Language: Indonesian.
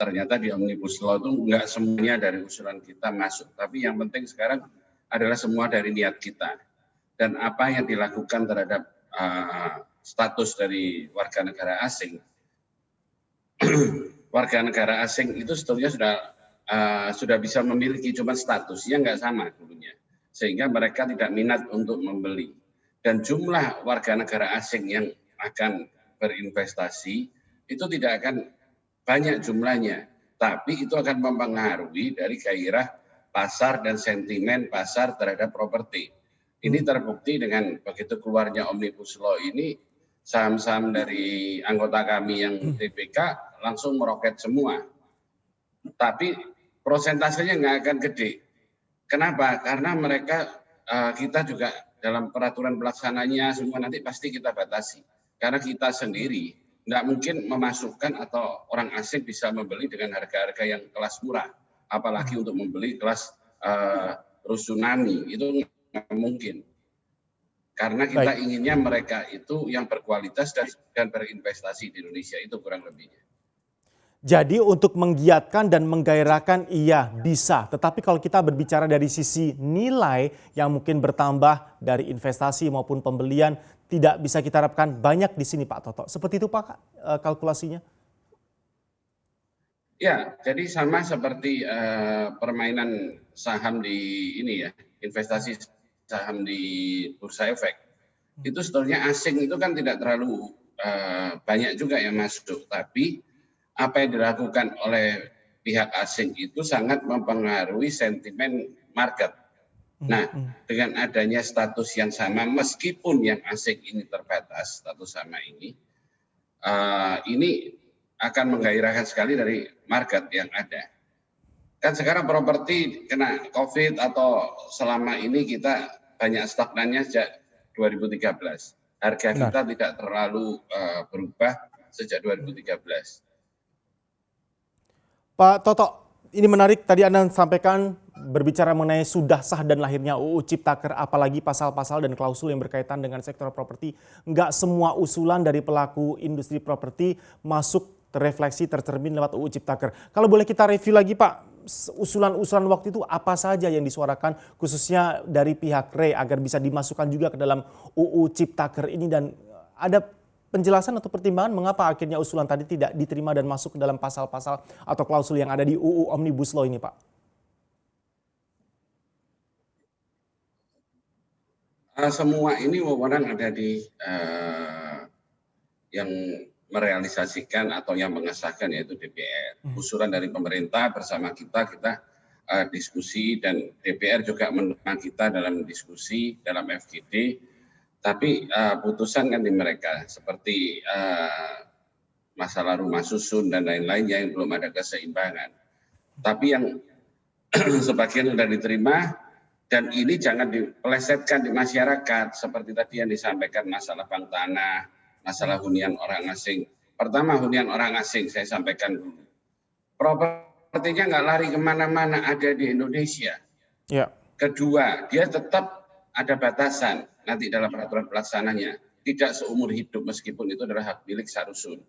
ternyata di Omnibus Law itu nggak semuanya dari usulan kita masuk. Tapi yang penting sekarang adalah semua dari niat kita. Dan apa yang dilakukan terhadap status dari warga negara asing. Warga negara asing itu sebetulnya sudah bisa memiliki, cuma statusnya nggak sama dulunya. Sehingga mereka tidak minat untuk membeli. Dan jumlah warga negara asing yang akan berinvestasi itu tidak akan banyak jumlahnya, tapi itu akan mempengaruhi dari gairah pasar dan sentimen pasar terhadap properti. Ini terbukti dengan begitu keluarnya Omnibus Law ini, saham-saham dari anggota kami yang TBK langsung meroket semua. Tapi prosentasenya nggak akan gede. Kenapa? Karena kita juga dalam peraturan pelaksananya semua nanti pasti kita batasi. Karena kita sendiri nggak mungkin memasukkan atau orang asing bisa membeli dengan harga-harga yang kelas murah. Apalagi untuk membeli kelas rusunami, itu nggak mungkin. Karena kita inginnya mereka itu yang berkualitas dan berinvestasi di Indonesia, itu kurang lebihnya. Jadi untuk menggiatkan dan menggairahkan iya bisa, tetapi kalau kita berbicara dari sisi nilai yang mungkin bertambah dari investasi maupun pembelian tidak bisa kita harapkan banyak di sini Pak Toto. Seperti itu Pak kalkulasinya? Ya, jadi sama seperti permainan saham di ini ya, investasi saham di bursa efek. Itu sebetulnya asing itu kan tidak terlalu banyak juga yang masuk, tapi apa yang dilakukan oleh pihak asing itu sangat mempengaruhi sentimen market. Nah, dengan adanya status yang sama, meskipun yang asing ini terbatas, status sama ini akan menggairahkan sekali dari market yang ada. Kan sekarang properti kena COVID atau selama ini kita banyak stagnannya sejak 2013. Harga kita tidak terlalu berubah sejak 2013. Pak Toto, ini menarik tadi Anda sampaikan berbicara mengenai sudah sah dan lahirnya UU Ciptaker, apalagi pasal-pasal dan klausul yang berkaitan dengan sektor properti. Enggak semua usulan dari pelaku industri properti masuk terrefleksi tercermin lewat UU Ciptaker. Kalau boleh kita review lagi Pak, usulan-usulan waktu itu apa saja yang disuarakan khususnya dari pihak RE agar bisa dimasukkan juga ke dalam UU Ciptaker ini, dan ada penjelasan atau pertimbangan mengapa akhirnya usulan tadi tidak diterima dan masuk ke dalam pasal-pasal atau klausul yang ada di UU Omnibus Law ini Pak? Semua ini wewenang ada di yang merealisasikan atau yang mengesahkan yaitu DPR. Usulan dari pemerintah bersama kita diskusi, dan DPR juga menerima kita dalam diskusi dalam FGD. Tapi putusan kan di mereka, seperti masalah rumah susun dan lain-lainnya yang belum ada keseimbangan. Tapi yang sebagian sudah diterima, dan ini jangan dipelesetkan di masyarakat, seperti tadi yang disampaikan masalah bank tanah, masalah hunian orang asing. Pertama, hunian orang asing saya sampaikan dulu. Propertinya nggak lari kemana-mana, ada di Indonesia. Ya. Kedua, dia tetap ada batasan nanti dalam peraturan pelaksananya, tidak seumur hidup meskipun itu adalah hak milik Sarusun.